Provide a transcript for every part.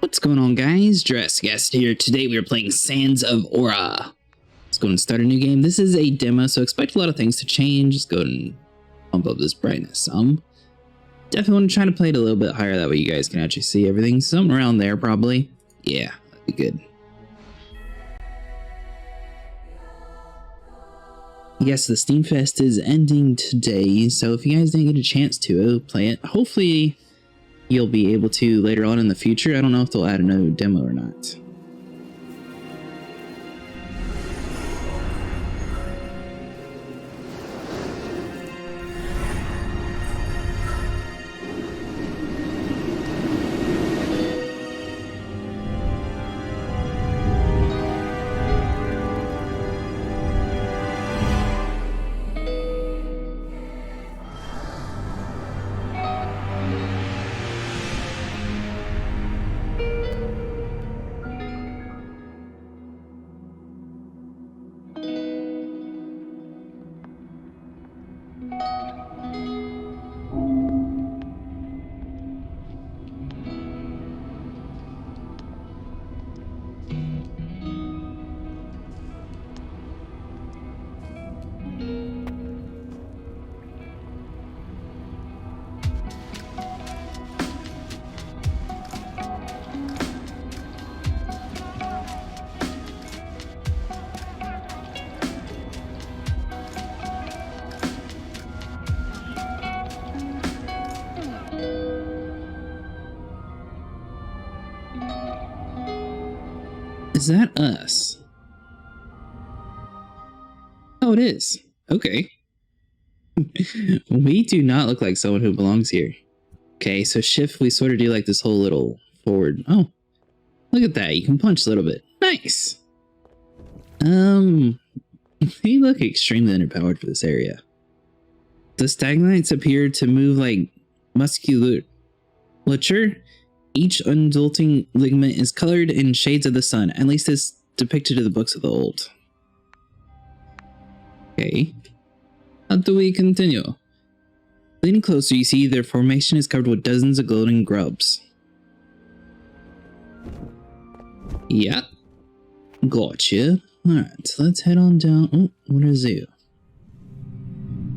What's going on, guys? Jurassic here. Today we are playing Sands of Aura. Let's go and start a new game. This is a demo, so expect a lot of things to change. Let's go and bump up this brightness some. Definitely want to try to play it a little bit higher, that way you guys can actually see everything. Something around there, probably. Yeah, that'd be good. Yes, the Steam Fest is ending today, so if you guys didn't get a chance to play it, hopefully you'll be able to later on in the future. I don't know if they'll add another demo or not. Is that us? Oh, it is. Okay. We do not look like someone who belongs here. Okay, so shift, we sort of do like this whole little forward. Oh, look at that. You can punch a little bit. Nice. We look extremely underpowered for this area. The stagnates appear to move like musculature. Each undulating ligament is colored in shades of the sun. At least it's depicted in the books of the old. Okay. How do we continue? Leaning closer, you see their formation is covered with dozens of glowing grubs. Yeah. Gotcha. Alright, so let's head on down. Oh, what is it?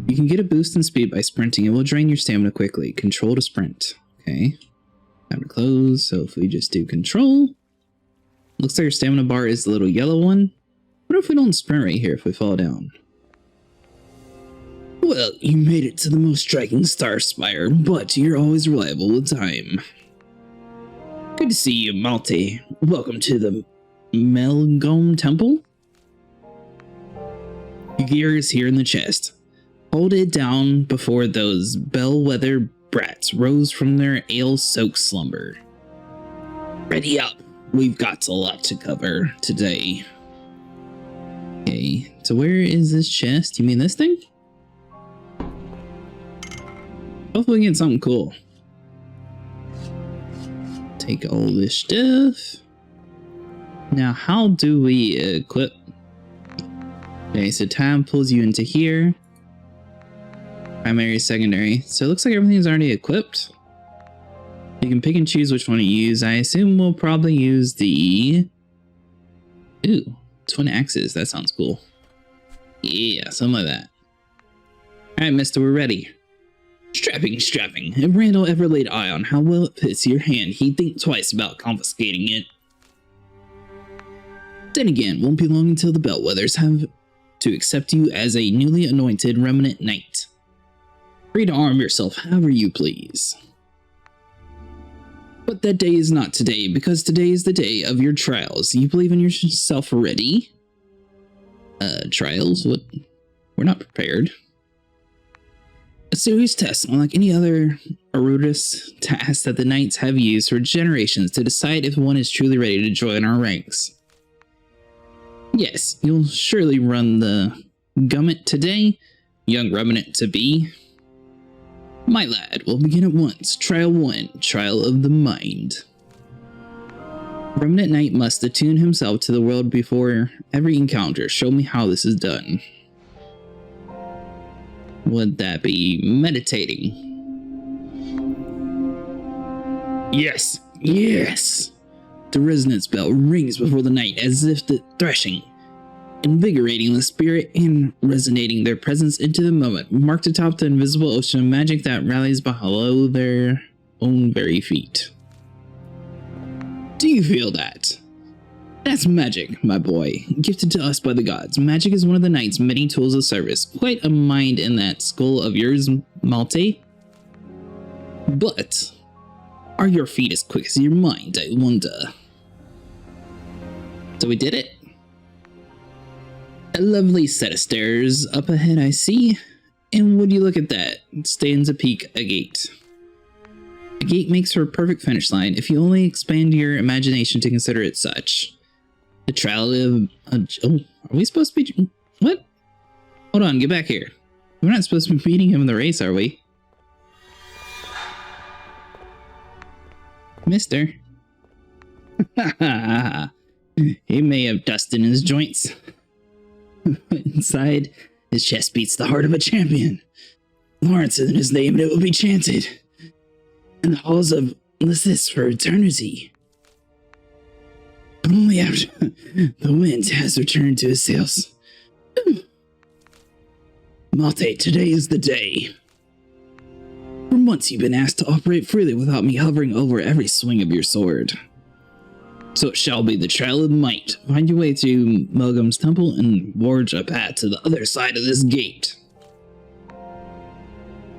You can get a boost in speed by sprinting. It will drain your stamina quickly. Control to sprint. Okay. Time to close, so if we just do control. Looks like our stamina bar is the little yellow one. What if we don't sprint right here if we fall down? Well, you made it to the most striking star spire, but you're always reliable with time. Good to see you, Malte. Welcome to the Melgome Temple. Your gear is here in the chest. Hold it down before those bellwether brats rose from their ale-soaked slumber. Ready up. We've got a lot to cover today. Okay, so where is this chest? You mean this thing? Hopefully we get something cool. Take all this stuff. Now, how do we equip? Okay, so tab pulls you into here. Primary, secondary. So it looks like everything's already equipped. You can pick and choose which one to use. I assume we'll probably use the... Ooh, twin axes. That sounds cool. Yeah, something like that. Alright, mister, we're ready. Strapping. If Randall ever laid eye on how well it fits your hand, he'd think twice about confiscating it. Then again, won't be long until the Bellwethers have to accept you as a newly anointed Remnant Knight. Free to arm yourself however you please. But that day is not today, because today is the day of your trials. You believe in yourself already? Trials? What? We're not prepared. A serious test, unlike any other arduous task that the Knights have used for generations to decide if one is truly ready to join our ranks. Yes, you'll surely run the gamut today, young Remnant to be. My lad, we'll begin at once. Trial 1, Trial of the Mind. Remnant Knight must attune himself to the world before every encounter. Show me how this is done. Would that be meditating? Yes, yes! The resonance bell rings before the night as if the threshing, invigorating the spirit and resonating their presence into the moment, marked atop the invisible ocean of magic that rallies below their own very feet. Do you feel that? That's magic, my boy, gifted to us by the gods. Magic is one of the knight's many tools of service. Quite a mind in that skull of yours, Malte. But are your feet as quick as your mind, I wonder? So we did it. A lovely set of stairs up ahead, I see. And would you look at that? Stands a peak a gate. A gate makes for a perfect finish line if you only expand your imagination to consider it such. The trial of... oh, are we supposed to be... What? Hold on, get back here. We're not supposed to be beating him in the race, are we? Mister. He may have dust in his joints. But inside, his chest beats the heart of a champion. Lawrence is in his name and it will be chanted in the halls of Lysis for eternity. But only after the wind has returned to his sails. Malte, today is the day. For months you've been asked to operate freely without me hovering over every swing of your sword. So it shall be the trial of might. Find your way to Melgum's temple and forge a path to the other side of this gate.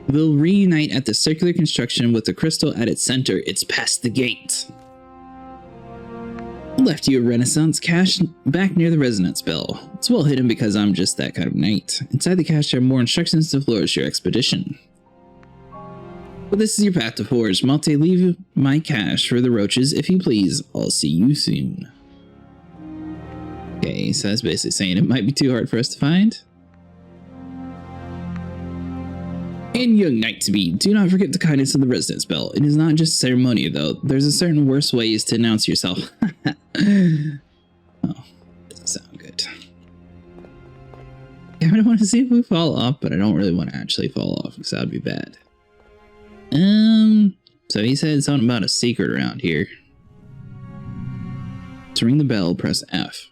We'll reunite at the circular construction with the crystal at its center. It's past the gate. I left you a Renaissance cache back near the resonance bell. It's well hidden because I'm just that kind of knight. Inside the cache are more instructions to flourish your expedition. But this is your path to forge. Malte, leave my cache for the roaches, if you please. I'll see you soon. Okay, so that's basically saying it might be too hard for us to find. And young knight to be, do not forget the kindness of the resonance bell. It is not just ceremony, though. There's a certain worse ways to announce yourself. Oh, doesn't sound good. I kind of want to see if we fall off, but I don't really want to actually fall off, because that would be bad. So he said something about a secret around here. To ring the bell, press F.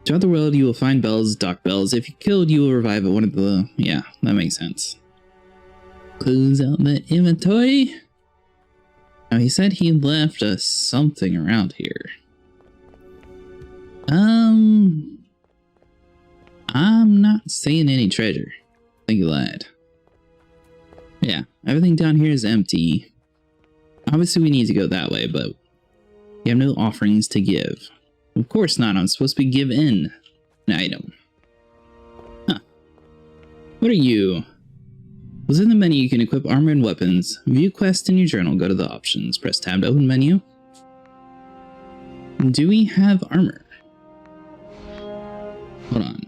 Throughout the world, you will find bells, dock bells. If you killed, you will revive at one of the... Yeah, that makes sense. Close out the inventory. Now, he said he left us something around here. I'm not seeing any treasure. I think he lied. Yeah, everything down here is empty. Obviously, we need to go that way, but we have no offerings to give. Of course not. I'm supposed to be given an item. Huh. What are you? Within the menu, you can equip armor and weapons. View quest in your journal. Go to the options. Press tab to open menu. Do we have armor? Hold on.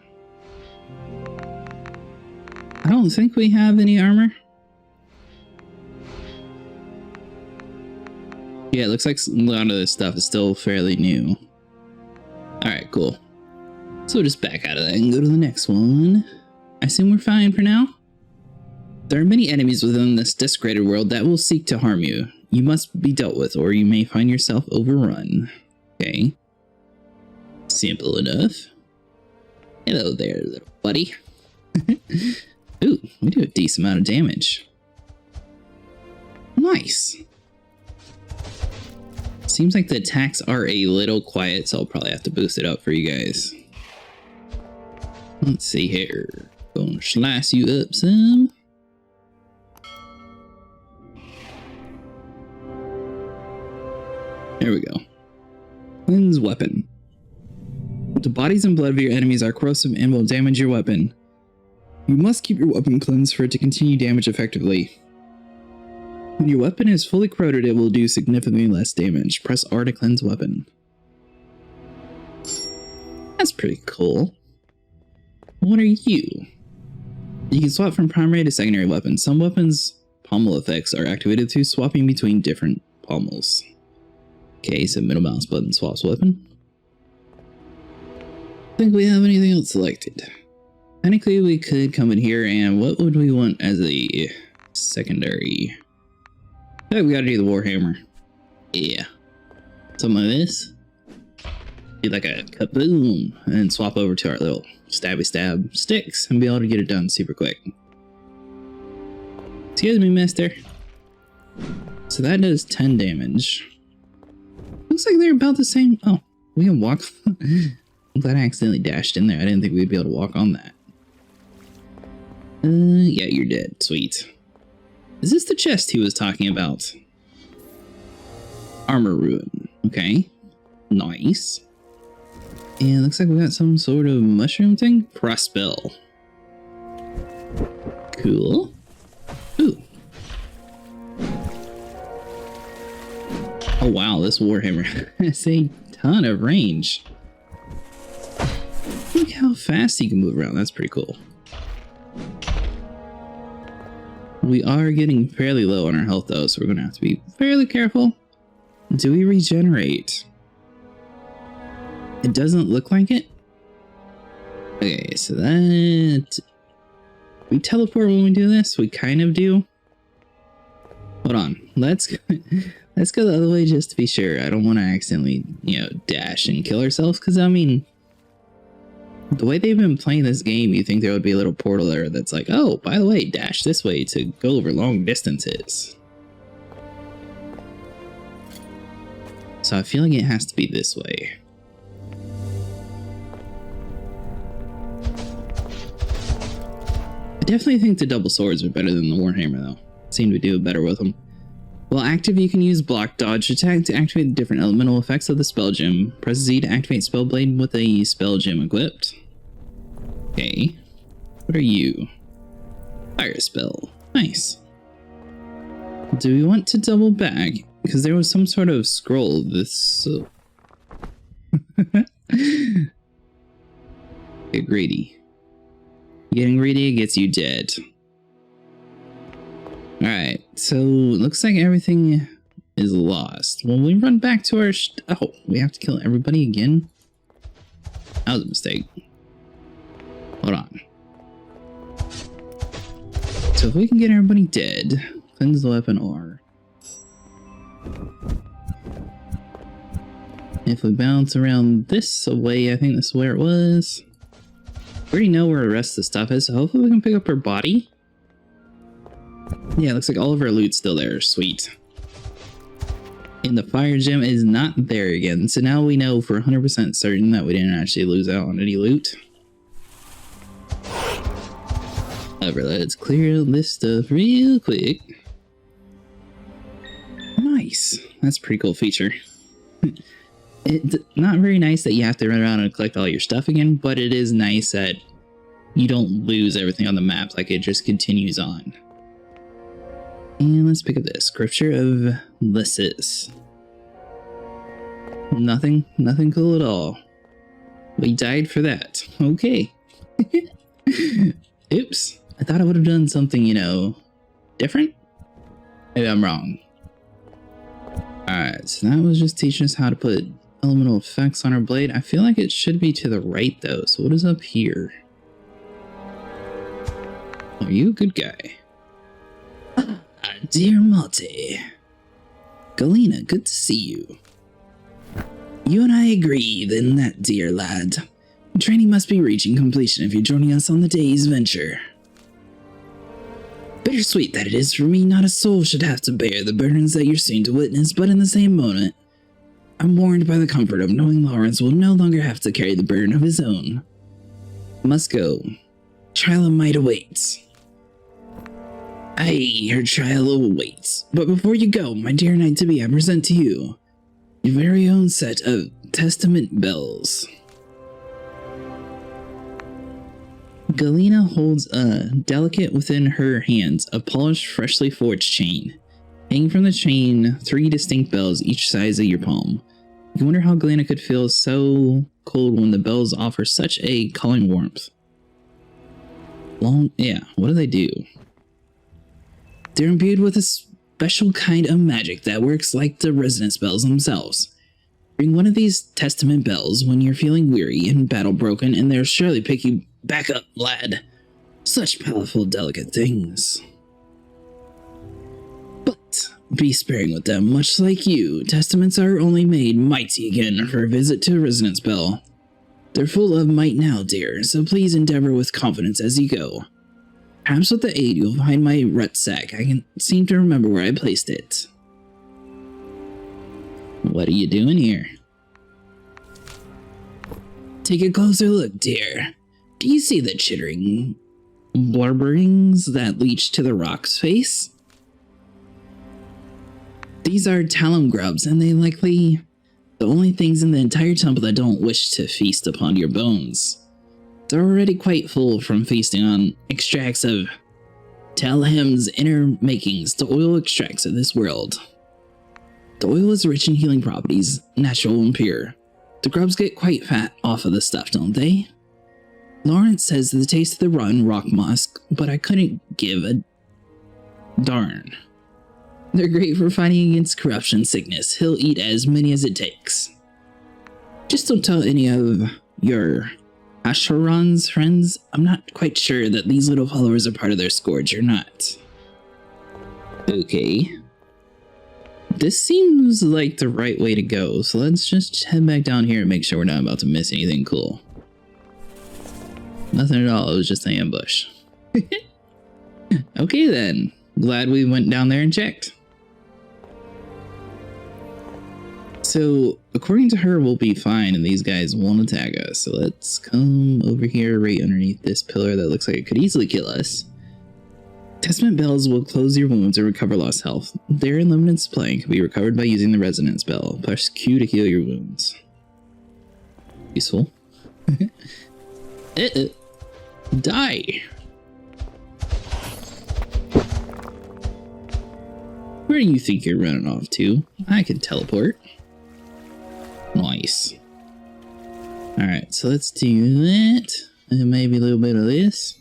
I don't think we have any armor. Yeah, it looks like a lot of this stuff is still fairly new. Alright, cool. So we'll just back out of that and go to the next one. I assume we're fine for now? There are many enemies within this desecrated world that will seek to harm you. You must be dealt with, or you may find yourself overrun. Okay. Simple enough. Hello there, little buddy. Ooh, we do a decent amount of damage. Nice. Seems like the attacks are a little quiet, so I'll probably have to boost it up for you guys. Let's see here. Gonna slice you up some. There we go. Cleanse weapon. The bodies and blood of your enemies are corrosive and will damage your weapon. You must keep your weapon cleansed for it to continue damage effectively. When your weapon is fully corroded, it will do significantly less damage. Press R to cleanse weapon. That's pretty cool. What are you? You can swap from primary to secondary weapons. Some weapons' pommel effects are activated through swapping between different pommels. Okay, so middle mouse button swaps weapon. I think we have anything else selected. Technically, we could come in here and what would we want as a secondary? I think we gotta do the Warhammer. Yeah. Something like this. Do like a kaboom, and then swap over to our little stabby stab sticks and be able to get it done super quick. Excuse me, mister. So that does 10 damage. Looks like they're about the same. Oh, we can walk. I'm glad I accidentally dashed in there. I didn't think we'd be able to walk on that. Yeah, you're dead. Sweet. Is this the chest he was talking about? Armor ruin. Okay. Nice. And looks like we got some sort of mushroom thing. Prospel. Cool. Ooh. Oh wow, this Warhammer has a ton of range. Look how fast he can move around. That's pretty cool. We are getting fairly low on our health though, so we're going to have to be fairly careful. Do we regenerate? It doesn't look like it. Okay, so that... We teleport when we do this? We kind of do. Hold on. Let's go the other way just to be sure. I don't want to accidentally, dash and kill ourselves. Because, I mean, the way they've been playing this game, you think there would be a little portal there that's like, oh, by the way, dash this way to go over long distances. So I feel like it has to be this way. I definitely think the double swords are better than the Warhammer, though. Seem to do better with them. While active, you can use block dodge attack to activate the different elemental effects of the spell gem. Press Z to activate Spellblade with a spell gem equipped. Okay. What are you? Fire spell. Nice. Do we want to double back? Because there was some sort of scroll this... Get greedy. Getting greedy gets you dead. Alright, so looks like everything is lost. When we run back to our... Oh, we have to kill everybody again? That was a mistake. Hold on. So if we can get everybody dead, cleanse the weapon or... If we bounce around this way, I think this is where it was. We already know where the rest of the stuff is, so hopefully we can pick up her body. Yeah, looks like all of our loot's still there. Sweet. And the fire gem is not there again, so now we know for 100% certain that we didn't actually lose out on any loot. However, let's clear this stuff real quick. Nice. That's a pretty cool feature. It's not very nice that you have to run around and collect all your stuff again, but it is nice that you don't lose everything on the map, like it just continues on. And let's pick up this. Scripture of Lysis. Nothing cool at all. We died for that. Okay. Oops. I thought I would have done something, different? Maybe I'm wrong. Alright, so that was just teaching us how to put elemental effects on our blade. I feel like it should be to the right, though. So what is up here? Are you a good guy? Dear Malte. Galena, good to see you. You and I agree, then, that dear lad. Training must be reaching completion if you're joining us on the day's venture. Bittersweet that it is for me, not a soul should have to bear the burdens that you're soon to witness, but in the same moment, I'm warned by the comfort of knowing Lawrence will no longer have to carry the burden of his own. Must go. Trial of might awaits. Aye, her trial awaits. But before you go, my dear knight-to-be, I present to you your very own set of testament bells. Galena holds delicate within her hands a polished, freshly forged chain. Hanging from the chain, 3 distinct bells, each size of your palm. You can wonder how Galena could feel so cold when the bells offer such a calling warmth. What do they do? They're imbued with a special kind of magic that works like the resonance bells themselves. Ring one of these testament bells when you're feeling weary and battle broken, and they'll surely pick you back up, lad. Such powerful, delicate things. But Be sparing with them, much like you. Testaments are only made mighty again for a visit to a resonance bell. They're full of might now, dear, so please endeavor with confidence as you go. Perhaps with the aid you'll find my rucksack. I can seem to remember where I placed it. What are you doing here? Take a closer look, dear. Do you see the chittering blubberings that leach to the rock's face? These are talon grubs, and they likely the only things in the entire temple that don't wish to feast upon your bones. They're already quite full from feasting on extracts of Talham's inner makings, the oil extracts of this world. The oil is rich in healing properties, natural and pure. The grubs get quite fat off of the stuff, don't they? Lawrence says the taste of the rotten rock musk, but I couldn't give a darn. They're great for fighting against corruption and sickness. He'll eat as many as it takes. Just don't tell any of your Asheron's friends. I'm not quite sure that these little followers are part of their scourge or not. Okay. This seems like the right way to go, so let's just head back down here and make sure we're not about to miss anything cool. Nothing at all, it was just an ambush. Okay then. Glad we went down there and checked. So, according to her, we'll be fine and these guys won't attack us. So let's come over here right underneath this pillar that looks like it could easily kill us. Testament bells will close your wounds or recover lost health. They're in limited supply and can be recovered by using the resonance bell. Press Q to heal your wounds. Useful. Die! Where do you think you're running off to? I can teleport. Nice. Alright, so let's do that. And maybe a little bit of this.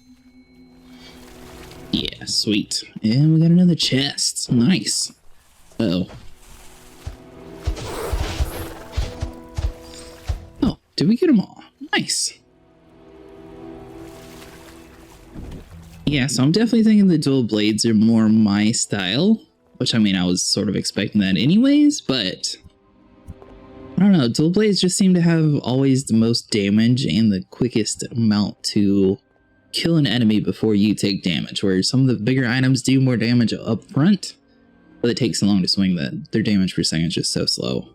Yeah, sweet. And we got another chest. Nice. Uh-oh. Oh, did we get them all? Nice. Yeah, so I'm definitely thinking the dual blades are more my style. Which, I mean, I was sort of expecting that anyways, but I don't know. Dual blades just seem to have always the most damage and the quickest amount to kill an enemy before you take damage, where some of the bigger items do more damage up front, but it takes so long to swing that their damage per second is just so slow.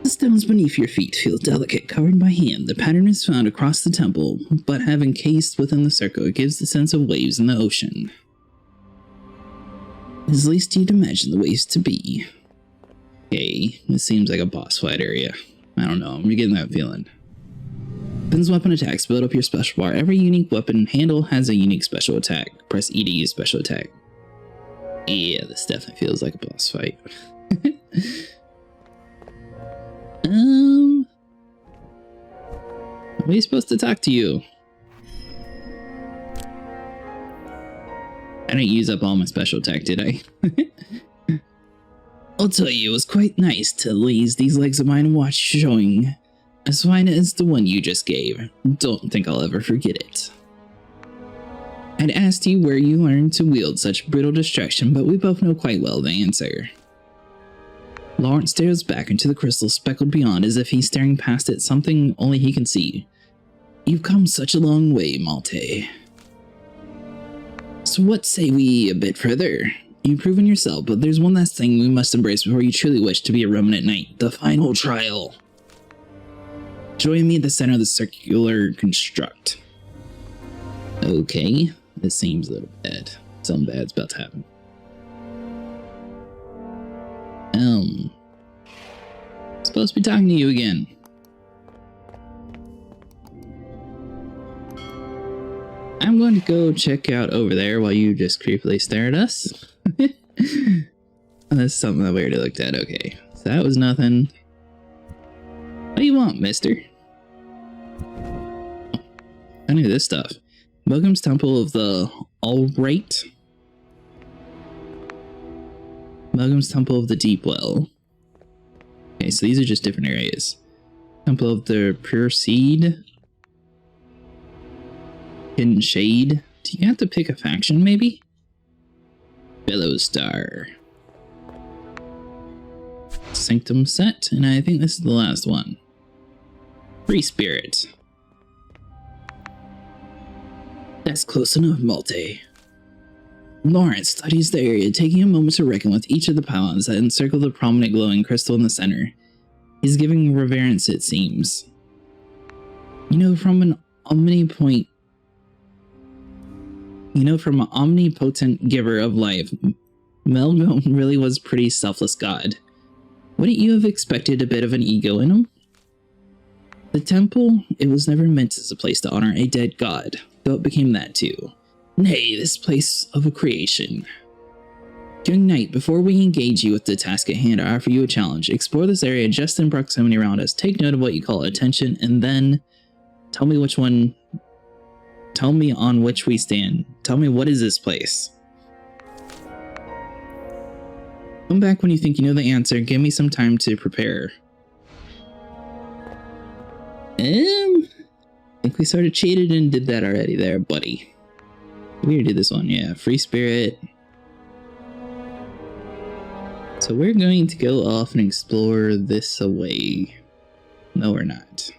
The stones beneath your feet feel delicate, covered by hand. The pattern is found across the temple, but have encased within the circle. It gives the sense of waves in the ocean. As least you'd imagine the waves to be. Okay, this seems like a boss fight area. I don't know, I'm getting that feeling. Weapons weapon attacks build up your special bar. Every unique weapon handle has a unique special attack. Press E to use special attack. Yeah, this definitely feels like a boss fight. How are we supposed to talk to you? I didn't use up all my special attack, did I? I'll tell you, it was quite nice to laze these legs of mine and watch showing as fine as the one you just gave. Don't think I'll ever forget it. I'd asked you where you learned to wield such brutal destruction, but we both know quite well the answer. Lawrence stares back into the crystal speckled beyond as if he's staring past it, something only he can see. You've come such a long way, Malte. So what say we a bit further? You've proven yourself, but there's one last thing we must embrace before you truly wish to be a Remnant Knight. The final trial. Join me at the center of the circular construct. Okay, this seems a little bad. Something bad's about to happen. Supposed to be talking to you again. I'm going to go check out over there while you just creepily stare at us. That's something that we already looked at. Okay, so that was nothing. What do you want, mister? I knew this stuff. Welcome's Temple of the Alright. Welcome's Temple of the Deep Well. Okay, so these are just different areas. Temple of the Pure Seed. Hidden Shade. Do you have to pick a faction, maybe? Billow Star. Sanctum set, and I think this is the last one. Free Spirit. That's close enough, Malte. Lawrence studies the area, taking a moment to reckon with each of the pylons that encircle the prominent glowing crystal in the center. He's giving reverence, it seems. You know, from an omnipotent giver of life, Melgo really was a pretty selfless god. Wouldn't you have expected a bit of an ego in him? The temple, it was never meant as a place to honor a dead god, though it became that too. Nay, this place of a creation. Young knight, before we engage you with the task at hand, I offer you a challenge. Explore this area just in proximity around us. Take note of what you call attention, and then tell me on which we stand. Tell me, what is this place? Come back when you think you know the answer. Give me some time to prepare. I think we sort of cheated and did that already there, buddy. We already did this one, yeah. Free Spirit. So we're going to go off and explore this away. No, we're not.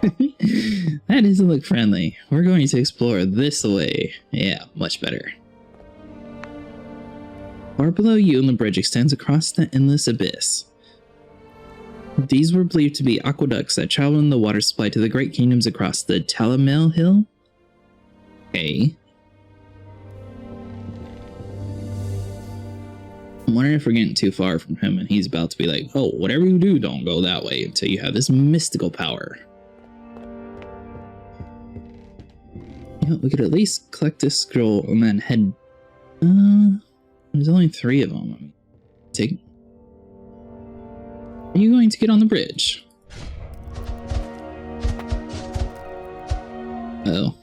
That doesn't look friendly. We're going to explore this away. Yeah, much better. Far below you, the bridge extends across the endless abyss. These were believed to be aqueducts that traveled in the water supply to the great kingdoms across the Talamel Hill. Okay. I'm wondering if we're getting too far from him and he's about to be like, oh, whatever you do, don't go that way until you have this mystical power. You know, we could at least collect this scroll and then head... there's only 3 of them. Are you going to get on the bridge? Oh.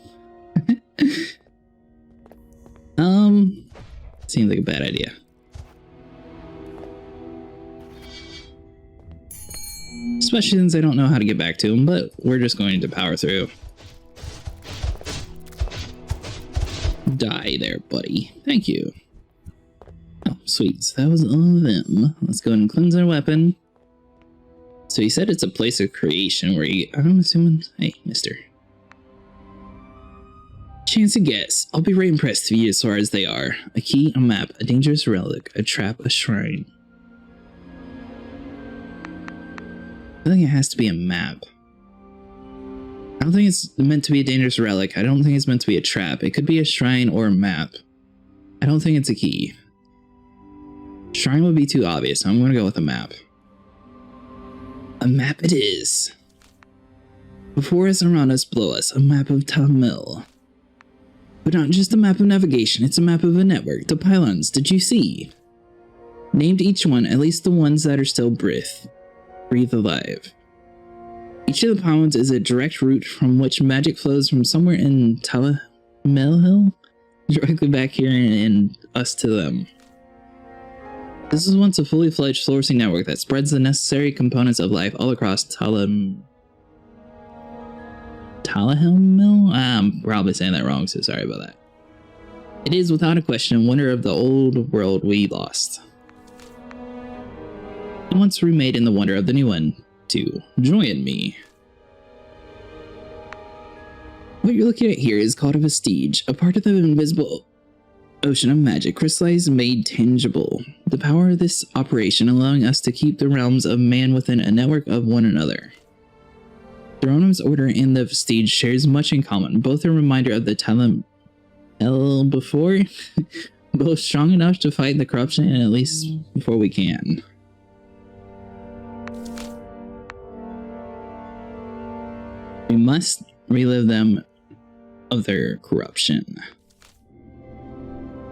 Seems like a bad idea. Especially since I don't know how to get back to him, but we're just going to power through. Die there, buddy. Thank you. Oh, sweet. So that was all of them. Let's go ahead and cleanse our weapon. So he said it's a place of creation where you... I'm assuming... Hey, mister. Chance to guess. I'll be right impressed if you as far as they are. A key, a map, a dangerous relic, a trap, a shrine. I think it has to be a map. I don't think it's meant to be a dangerous relic. I don't think it's meant to be a trap. It could be a shrine or a map. I don't think it's a key. Shrine would be too obvious, so I'm going to go with a map. A map it is. Before us, around us, below us, a map of Tamil. But not just a map of navigation, it's a map of a network. The pylons, did you see? Named each one, at least the ones that are still breathe alive. Each of the pylons is a direct route from which magic flows from somewhere in Talamel Hill, directly back here and us to them. This is once a fully fledged sourcing network that spreads the necessary components of life all across Talahilmil? I'm probably saying that wrong, so sorry about that. It is without a question a wonder of the old world we lost. And once remade in the wonder of the new one. To join me. What you're looking at here is called a vestige, a part of the invisible ocean of magic, crystallized, made tangible. The power of this operation allowing us to keep the realms of man within a network of one another. Jeronem's order and the vestige shares much in common, both a reminder of the Talamel before, both strong enough to fight the corruption and at least before we can. We must relive them of their corruption.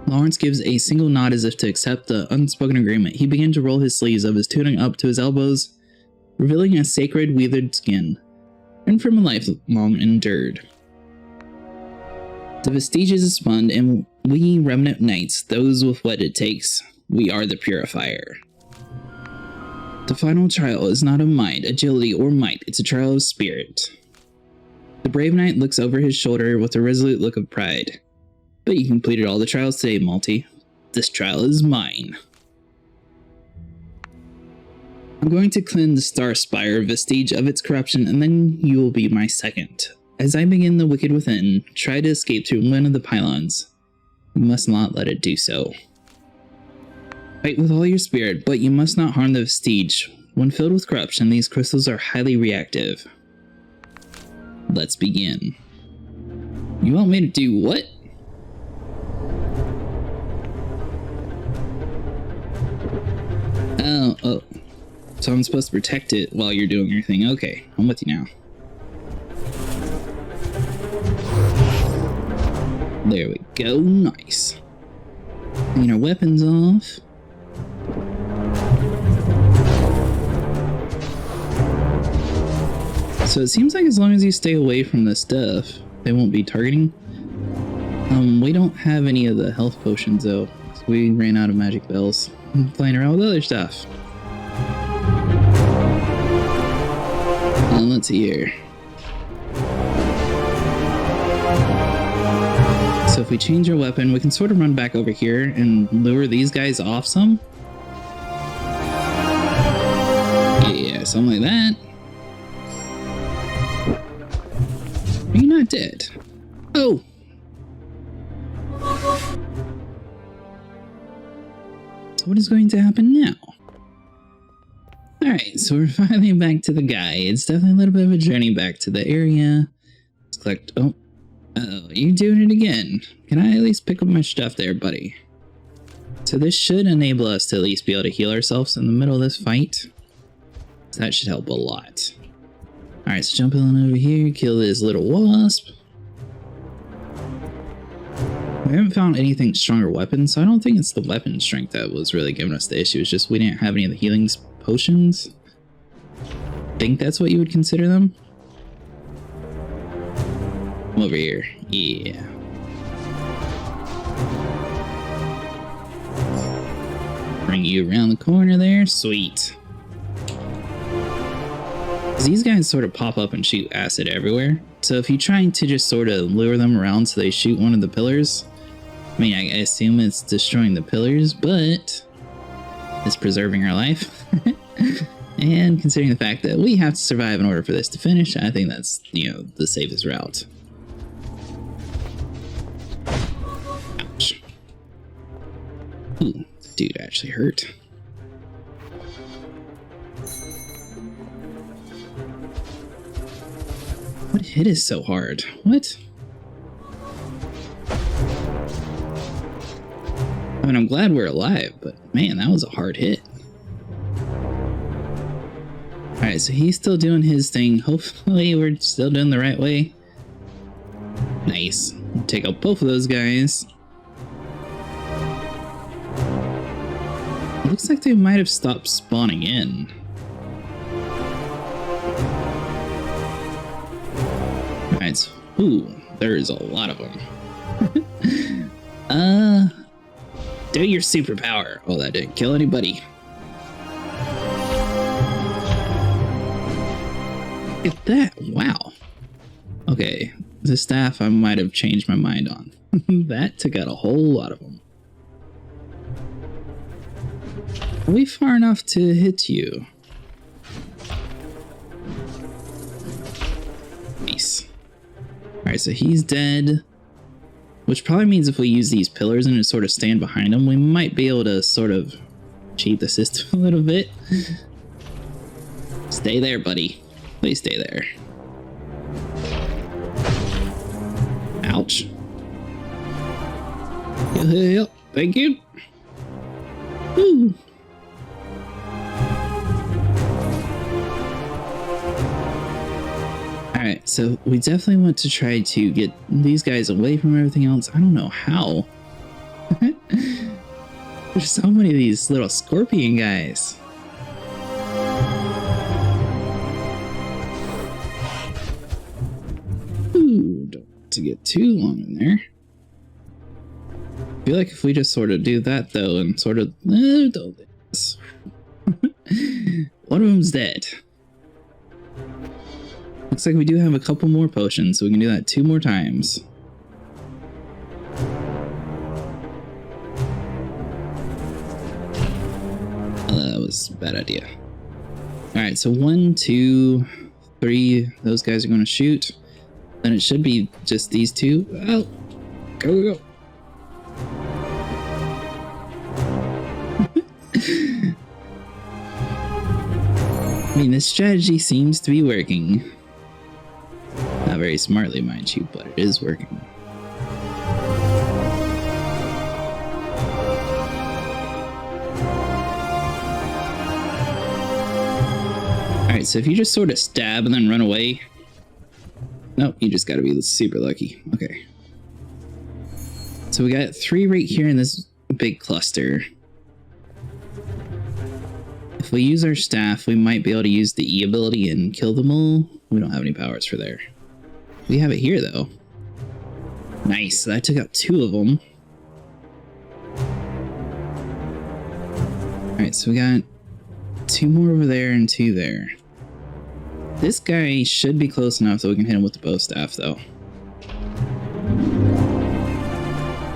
Lawrence gives a single nod as if to accept the unspoken agreement. He began to roll his sleeves of his tunic up to his elbows, revealing a sacred withered skin, and from a life long endured. The vestiges is spun, and we Remnant Knights, those with what it takes, we are the purifier. The final trial is not of might, agility, or might, it's a trial of spirit. The brave knight looks over his shoulder with a resolute look of pride. But you completed all the trials today, Malte. This trial is mine. I'm going to cleanse the Star Spire vestige of its corruption, and then you will be my second. As I begin the wicked within, try to escape through one of the pylons. You must not let it do so. Fight with all your spirit, but you must not harm the vestige. When filled with corruption, these crystals are highly reactive. Let's begin. You want me to do what? Oh. So I'm supposed to protect it while you're doing your thing. Okay, I'm with you now. There we go, nice. Clean our weapons off. So it seems like as long as you stay away from this stuff, they won't be targeting. We don't have any of the health potions though, so we ran out of magic bells. I'm playing around with other stuff. Let's see here. So if we change our weapon, we can sort of run back over here and lure these guys off some. Yeah, something like that. Are you not dead? Oh! So what is going to happen now? Alright, so we're finally back to the guy. It's definitely a little bit of a journey back to the area. Let's collect... Oh, you're doing it again. Can I at least pick up my stuff there, buddy? So this should enable us to at least be able to heal ourselves in the middle of this fight. So that should help a lot. Alright, so jump on over here, kill this little wasp. We haven't found anything stronger weapons, so I don't think it's the weapon strength that was really giving us the issue. It's just we didn't have any of the healing potions. I think that's what you would consider them. Come over here. Yeah. Bring you around the corner there. Sweet. These guys sort of pop up and shoot acid everywhere. So if you're trying to just sort of lure them around so they shoot one of the pillars, I mean, I assume it's destroying the pillars, but it's preserving our life. And considering the fact that we have to survive in order for this to finish, I think that's, you know, the safest route. Ouch. Ooh, dude actually hurt. What hit is so hard? What? I mean, I'm glad we're alive, but man, that was a hard hit. Alright, so he's still doing his thing. Hopefully we're still doing the right way. Nice. Take out both of those guys. It looks like they might have stopped spawning in. Alright, so, ooh, there's a lot of them. Do your superpower. Oh, that didn't kill anybody. Look at that. Wow. Okay, the staff I might have changed my mind on. That took out a whole lot of them. Are we far enough to hit you? Nice. Alright, so he's dead. Which probably means if we use these pillars and just sort of stand behind them, we might be able to sort of cheat the system a little bit. Stay there, buddy. Please stay there. Ouch. Yep, thank you. Woo. Alright, so we definitely want to try to get these guys away from everything else. I don't know how. There's so many of these little scorpion guys. Ooh, don't want to get too long in there. I feel like if we just sort of do that though and sort of... don't do this. One of them's dead. Looks like we do have a couple more potions, so we can do that 2 more times. bad idea. Alright, so 1, 2, 3, those guys are going to shoot. Then it should be just these two. Oh, go. I mean, this strategy seems to be working. Not very smartly, mind you, but it is working. Alright, so if you just sort of stab and then run away... Nope, you just gotta be super lucky. Okay. So we got 3 right here in this big cluster. If we use our staff, we might be able to use the E ability and kill them all. We don't have any powers for there. We have it here, though. Nice, that took out 2 of them. Alright, so we got 2 more over there and 2 there. This guy should be close enough that we can hit him with the bow staff, though.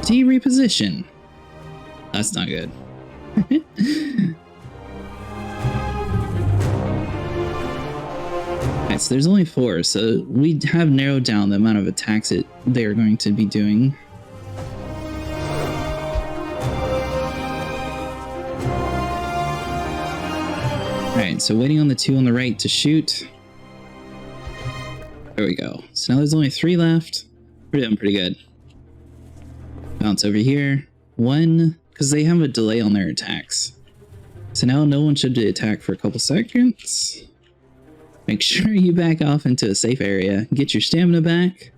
Did he reposition? That's not good. Alright, so there's only 4, so we have narrowed down the amount of attacks they're going to be doing. Alright, so waiting on the 2 on the right to shoot. There we go. So now there's only 3 left. We're doing pretty good. Bounce over here. 1, because they have a delay on their attacks. So now no one should attack for a couple seconds. Make sure you back off into a safe area. Get your stamina back.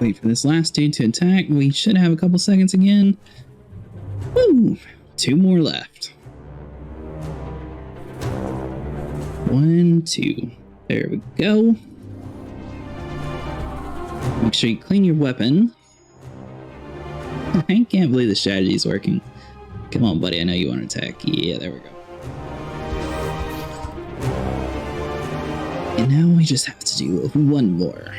Wait for this last dude to attack. We should have a couple seconds again. Woo! 2 more left. 1, 2. There we go. Make sure you clean your weapon. I can't believe the strategy is working. Come on, buddy. I know you want to attack. Yeah, there we go. And now we just have to do 1 more.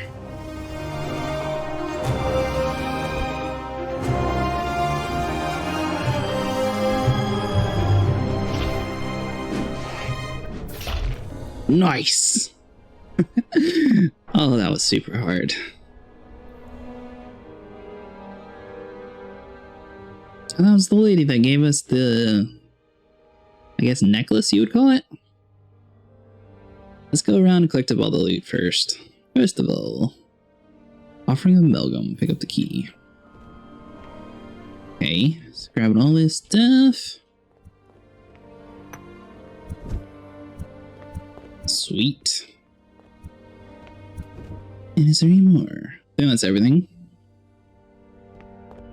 Nice! Oh, that was super hard. So that was the lady that gave us the, I guess, necklace you would call it? Let's go around and collect up all the loot first. First of all, offering amalgam, pick up the key. Okay, so grabbing all this stuff. Sweet. And is there any more? I think that's everything.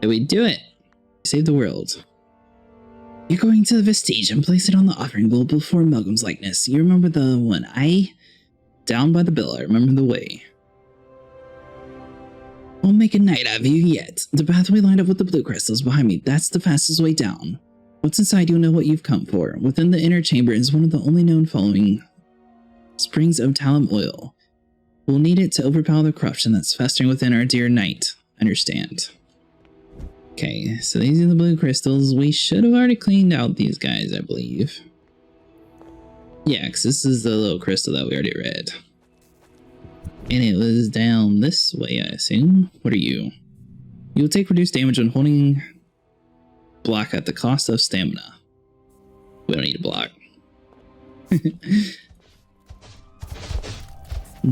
Did we do it? Save the world. You're going to the vestige and place it on the offering bowl before Malcolm's likeness. You remember the one? Down by the bill, I remember the way. Won't make a knight out of you yet. The pathway lined up with the blue crystals behind me. That's the fastest way down. What's inside, you'll know what you've come for. Within the inner chamber is one of the only known following springs of Tavern Of Oil. We'll need it to overpower the corruption that's festering within our dear knight. Understand. Okay, so these are the blue crystals. We should have already cleaned out these guys, I believe. Yeah, because this is the little crystal that we already read. And it was down this way, I assume. What are you? You will take reduced damage when holding block at the cost of stamina. We don't need a block.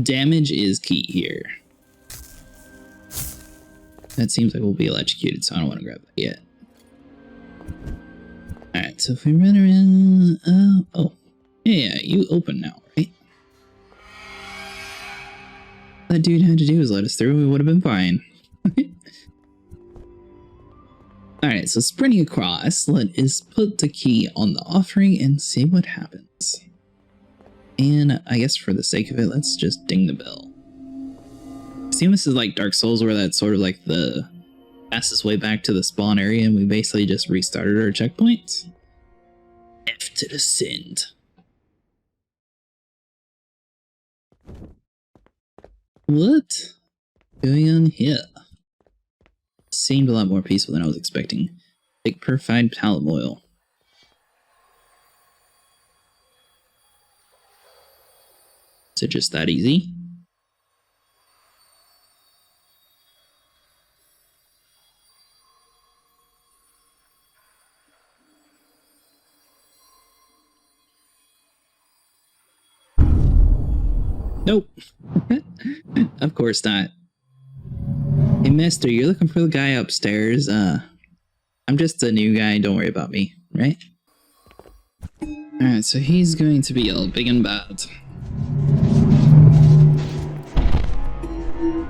Damage is key here. That seems like we'll be electrocuted, so I don't want to grab that yet. Alright, so if we run around... oh. Yeah, you open now, right? All that dude had to do was let us through, we would have been fine. Alright, so sprinting across, let us put the key on the offering and see what happens. And I guess for the sake of it, let's just ding the bell. I assume this is like Dark Souls, where that's sort of like the fastest way back to the spawn area, and we basically just restarted our checkpoints. F to descend. What? Going on here? Seemed a lot more peaceful than I was expecting. Take purified palm oil. Is it just that easy? Nope. Of course not. Hey, mister, you're looking for the guy upstairs. I'm just a new guy, don't worry about me, right? Alright, so he's going to be all big and bad.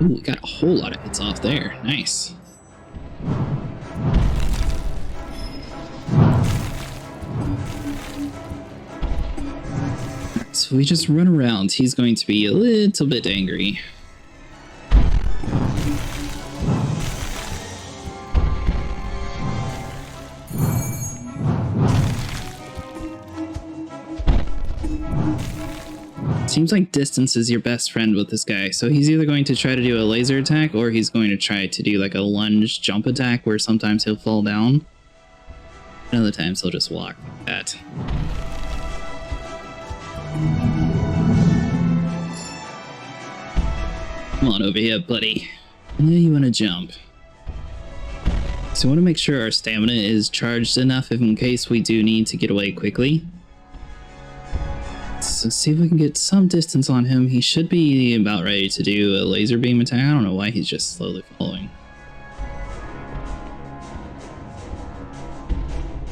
Ooh, we got a whole lot of hits off there. Nice. So we just run around. He's going to be a little bit angry. Seems like distance is your best friend with this guy, so he's either going to try to do a laser attack or he's going to try to do like a lunge jump attack where sometimes he'll fall down and other times he'll just walk like that. Come on over here, buddy. Yeah, you want to jump. So we want to make sure our stamina is charged enough if in case we do need to get away quickly. So see if we can get some distance on him. He should be about ready to do a laser beam attack. I don't know why he's just slowly following.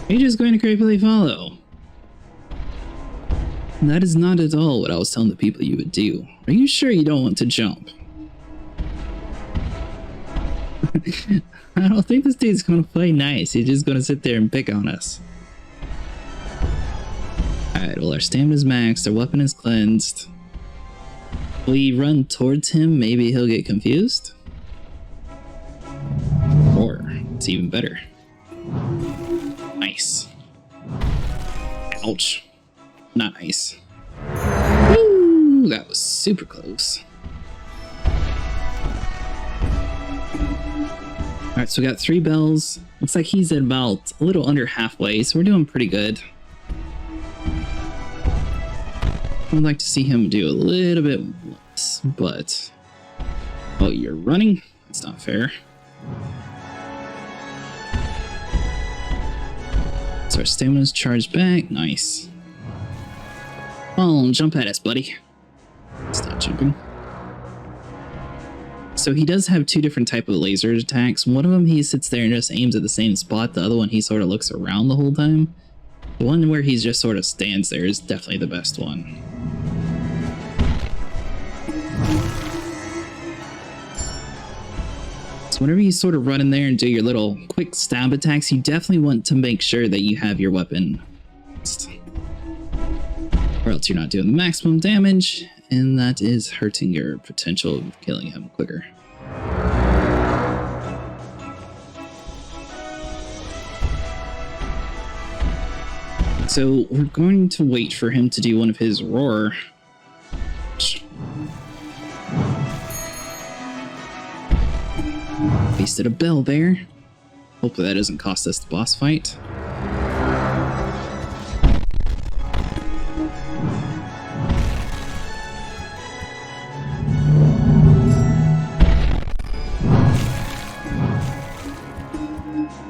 He's just going to creepily follow. That is not at all what I was telling the people you would do. Are you sure you don't want to jump? I don't think this dude's gonna play nice. He's just gonna sit there and pick on us. Alright, well, our stamina's maxed, our weapon is cleansed. We run towards him, maybe he'll get confused. Or, it's even better. Nice. Ouch. Not nice. Woo! That was super close. Alright, so we got 3 bells. Looks like he's at about a little under halfway, so we're doing pretty good. I'd like to see him do a little bit less, but... Oh, you're running? That's not fair. So our stamina's charged back. Nice. Oh, jump at us, buddy. Stop jumping. So he does have 2 different type of laser attacks. One of them he sits there and just aims at the same spot. The other one he sort of looks around the whole time. The one where he just sort of stands there is definitely the best one. So whenever you sort of run in there and do your little quick stab attacks, you definitely want to make sure that you have your weapon. Or else you're not doing the maximum damage, and that is hurting your potential of killing him quicker. So we're going to wait for him to do one of his roar. Wasted a bell there. Hopefully that doesn't cost us the boss fight.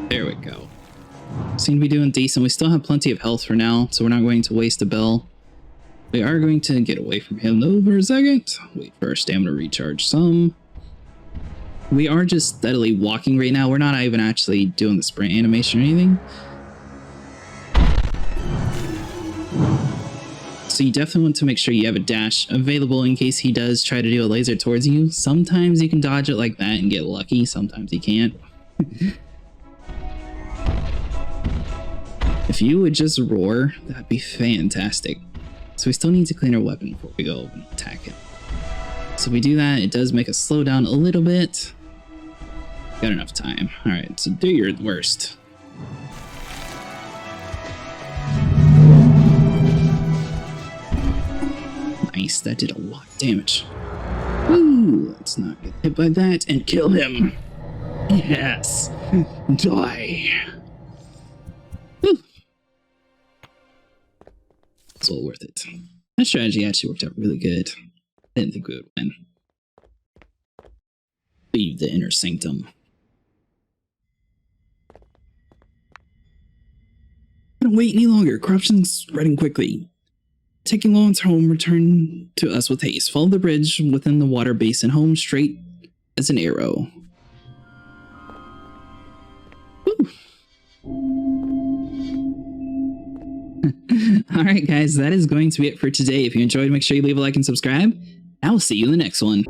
There we go. Seem to be doing decent. We still have plenty of health for now, so we're not going to waste a bell. We are going to get away from him though for a second. Wait for our stamina to recharge some. We are just steadily walking right now. We're not even actually doing the sprint animation or anything. So you definitely want to make sure you have a dash available in case he does try to do a laser towards you. Sometimes you can dodge it like that and get lucky. Sometimes you can't. If you would just roar, that'd be fantastic. So we still need to clean our weapon before we go and attack it. So if we do that, it does make us slow down a little bit. Got enough time. Alright, so do your worst. Nice, that did a lot of damage. Woo! Let's not get hit by that and kill him. Yes! Die! It's well worth it. That strategy actually worked out really good. I didn't think we would win. Leave the inner sanctum. Don't wait any longer. Corruption's spreading quickly. Taking Lawrence home, return to us with haste. Follow the bridge within the water basin home straight as an arrow. Alright guys, that is going to be it for today. If you enjoyed, make sure you leave a like and subscribe. I will see you in the next one.